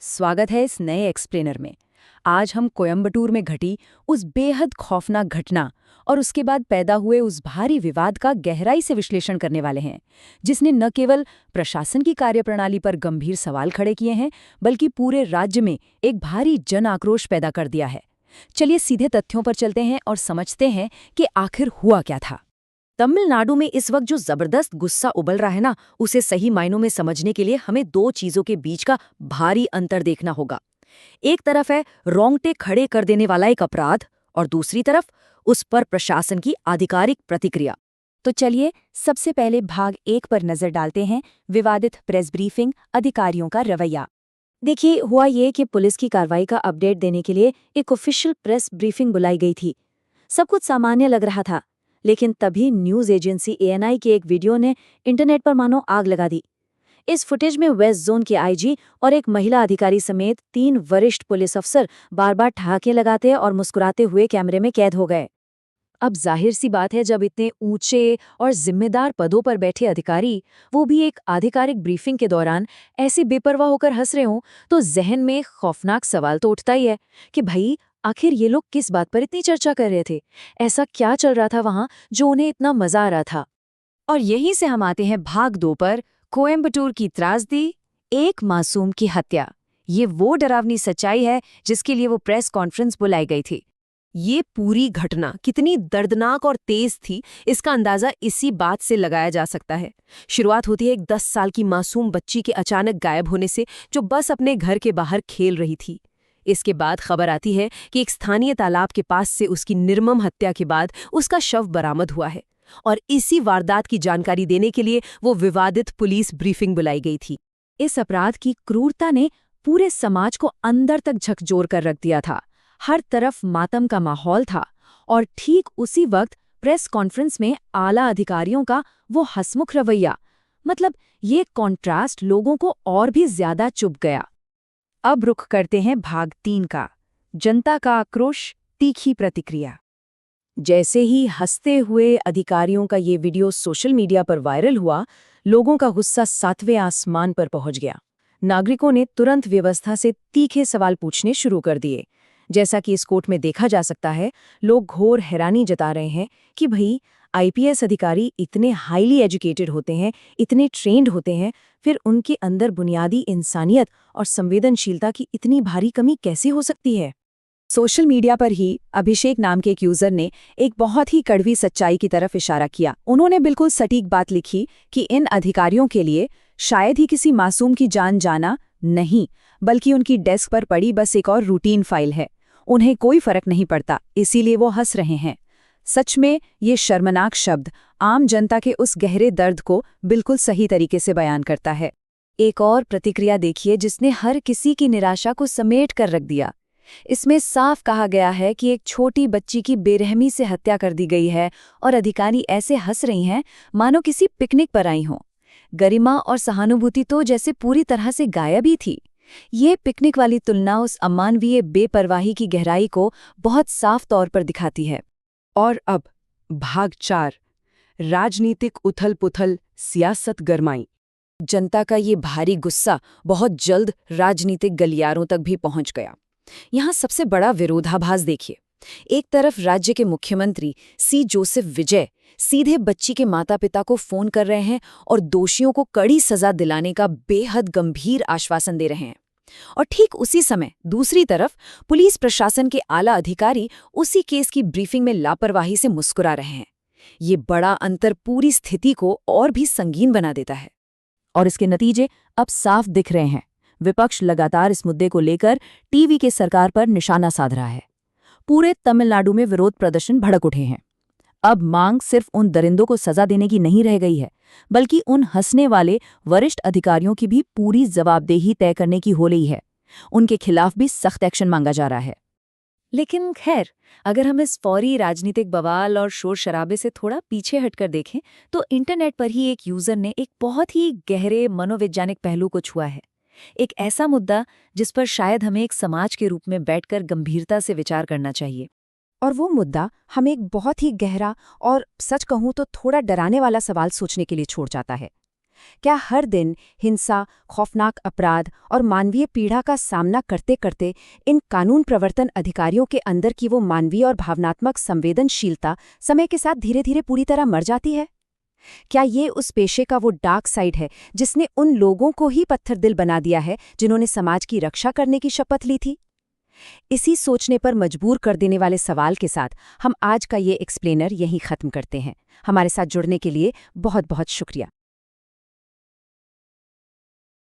स्वागत है इस नए एक्सप्लेनर में। आज हम कोयम्बटूर में घटी उस बेहद खौफनाक घटना और उसके बाद पैदा हुए उस भारी विवाद का गहराई से विश्लेषण करने वाले हैं, जिसने न केवल प्रशासन की कार्यप्रणाली पर गंभीर सवाल खड़े किए हैं, बल्कि पूरे राज्य में एक भारी जन आक्रोश पैदा कर दिया है। चलिए सीधे तथ्यों पर चलते हैं और समझते हैं कि आखिर हुआ क्या था। तमिलनाडु में इस वक्त जो जबरदस्त गुस्सा उबल रहा है ना, उसे सही मायनों में समझने के लिए हमें दो चीजों के बीच का भारी अंतर देखना होगा। एक तरफ है रोंगटे खड़े कर देने वाला एक अपराध और दूसरी तरफ उस पर प्रशासन की आधिकारिक प्रतिक्रिया। तो चलिए सबसे पहले भाग 1 पर नजर डालते हैं, विवादित प्रेस ब्रीफिंग, अधिकारियों का रवैया। देखिए, हुआ ये कि पुलिस की कार्रवाई का अपडेट देने के लिए एक ऑफिशियल प्रेस ब्रीफिंग बुलाई गई थी। सब कुछ सामान्य लग रहा था, लेकिन तभी न्यूज एजेंसी एएनआई के एक वीडियो ने इंटरनेट पर मानो आग लगा दी। इस फुटेज में वेस्ट जोन के आईजी और एक महिला अधिकारी समेत 3 वरिष्ठ पुलिस अफसर बार बार ठहाके लगाते और मुस्कुराते हुए कैमरे में कैद हो गए। अब जाहिर सी बात है, जब इतने ऊंचे और जिम्मेदार पदों पर बैठे अधिकारी, वो भी एक आधिकारिक ब्रीफिंग के दौरान ऐसे बेपरवाह होकर हंस रहे हों, तो जहन में खौफनाक सवाल तो उठता ही है कि भाई आखिर ये लोग किस बात पर इतनी चर्चा कर रहे थे। ऐसा क्या चल रहा था वहां जो उन्हें इतना मजा आ रहा था। और यहीं से हम आते हैं भाग 2 पर, कोयम्बटूर की त्रासदी, एक मासूम की हत्या। ये वो डरावनी सच्चाई है जिसके लिए वो प्रेस कॉन्फ्रेंस बुलाई गई थी। ये पूरी घटना कितनी दर्दनाक और तेज थी, इसका अंदाजा इसी बात से लगाया जा सकता है। शुरुआत होती है एक 10 साल की मासूम बच्ची के अचानक गायब होने से, जो बस अपने घर के बाहर खेल रही थी। इसके बाद खबर आती है कि एक स्थानीय तालाब के पास से उसकी निर्मम हत्या के बाद उसका शव बरामद हुआ है, और इसी वारदात की जानकारी देने के लिए वो विवादित पुलिस ब्रीफिंग बुलाई गई थी। इस अपराध की क्रूरता ने पूरे समाज को अंदर तक झकझोर कर रख दिया था। हर तरफ मातम का माहौल था, और ठीक उसी वक्त प्रेस कॉन्फ्रेंस में आला अधिकारियों का वो हंसमुख रवैया, मतलब ये कॉन्ट्रास्ट लोगों को और भी ज्यादा चुभ गया। अब रुख करते हैं भाग 3 का, जनता का आक्रोश, तीखी प्रतिक्रिया। जैसे ही हंसते हुए अधिकारियों का ये वीडियो सोशल मीडिया पर वायरल हुआ, लोगों का गुस्सा 7वें आसमान पर पहुंच गया। नागरिकों ने तुरंत व्यवस्था से तीखे सवाल पूछने शुरू कर दिए। जैसा कि इस कोर्ट में देखा जा सकता है, लोग घोर हैरानी जता रहे हैं कि भाई आईपीएस अधिकारी इतने हाईली एजुकेटेड होते हैं, इतने ट्रेंड होते हैं, फिर उनके अंदर बुनियादी इंसानियत और संवेदनशीलता की इतनी भारी कमी कैसे हो सकती है। सोशल मीडिया पर ही अभिषेक नाम के एक यूजर ने एक बहुत ही कड़वी सच्चाई की तरफ इशारा किया। उन्होंने बिल्कुल सटीक बात लिखी कि इन अधिकारियों के लिए शायद ही किसी मासूम की जान जाना नहीं, बल्कि उनकी डेस्क पर पड़ी बस एक और रूटीन फाइल है। उन्हें कोई फर्क नहीं पड़ता, इसीलिए वो हंस रहे हैं। सच में ये शर्मनाक शब्द आम जनता के उस गहरे दर्द को बिल्कुल सही तरीके से बयान करता है। एक और प्रतिक्रिया देखिए जिसने हर किसी की निराशा को समेट कर रख दिया। इसमें साफ कहा गया है कि एक छोटी बच्ची की बेरहमी से हत्या कर दी गई है, और अधिकारी ऐसे हंस रही हैं मानो किसी पिकनिक पर आई हों। गरिमा और सहानुभूति तो जैसे पूरी तरह से गायब ही थी। ये पिकनिक वाली तुलना उस अमानवीय बेपरवाही की गहराई को बहुत साफ तौर पर दिखाती है। और अब भाग 4, राजनीतिक उथल-पुथल, सियासत गरमाई। जनता का ये भारी गुस्सा बहुत जल्द राजनीतिक गलियारों तक भी पहुंच गया। यहाँ सबसे बड़ा विरोधाभास देखिए। एक तरफ राज्य के मुख्यमंत्री सी जोसेफ विजय सीधे बच्ची के माता-पिता को फोन कर रहे हैं और दोषियों को कड़ी सजा दिलाने का बेहद गंभीर आश्वासन दे रहे हैं। और ठीक उसी समय दूसरी तरफ पुलिस प्रशासन के आला अधिकारी उसी केस की ब्रीफिंग में लापरवाही से मुस्कुरा रहे हैं। ये बड़ा अंतर पूरी स्थिति को और भी संगीन बना देता है, और इसके नतीजे अब साफ दिख रहे हैं। विपक्ष लगातार इस मुद्दे को लेकर टीवी के सरकार पर निशाना साध रहा है। पूरे तमिलनाडु में विरोध प्रदर्शन भड़क उठे हैं। अब मांग सिर्फ उन दरिंदों को सजा देने की नहीं रह गई है, बल्कि उन हंसने वाले वरिष्ठ अधिकारियों की भी पूरी जवाबदेही तय करने की हो रही है। उनके खिलाफ भी सख्त एक्शन मांगा जा रहा है। लेकिन खैर, अगर हम इस फौरी राजनीतिक बवाल और शोर शराबे से थोड़ा पीछे हटकर देखें, तो इंटरनेट पर ही एक यूजर ने एक बहुत ही गहरे मनोवैज्ञानिक पहलू को छुआ है। एक ऐसा मुद्दा जिस पर शायद हमें एक समाज के रूप में बैठकर गंभीरता से विचार करना चाहिए। और वो मुद्दा हमें एक बहुत ही गहरा और सच कहूं तो थोड़ा डराने वाला सवाल सोचने के लिए छोड़ जाता है। क्या हर दिन हिंसा, खौफनाक अपराध और मानवीय पीड़ा का सामना करते करते इन कानून प्रवर्तन अधिकारियों के अंदर की वो मानवीय और भावनात्मक संवेदनशीलता समय के साथ धीरे धीरे पूरी तरह मर जाती है? क्या ये उस पेशे का वो डार्क साइड है जिसने उन लोगों को ही पत्थर दिल बना दिया है जिन्होंने समाज की रक्षा करने की शपथ ली थी? इसी सोचने पर मजबूर कर देने वाले सवाल के साथ हम आज का ये एक्सप्लेनर यहीं खत्म करते हैं। हमारे साथ जुड़ने के लिए बहुत बहुत शुक्रिया।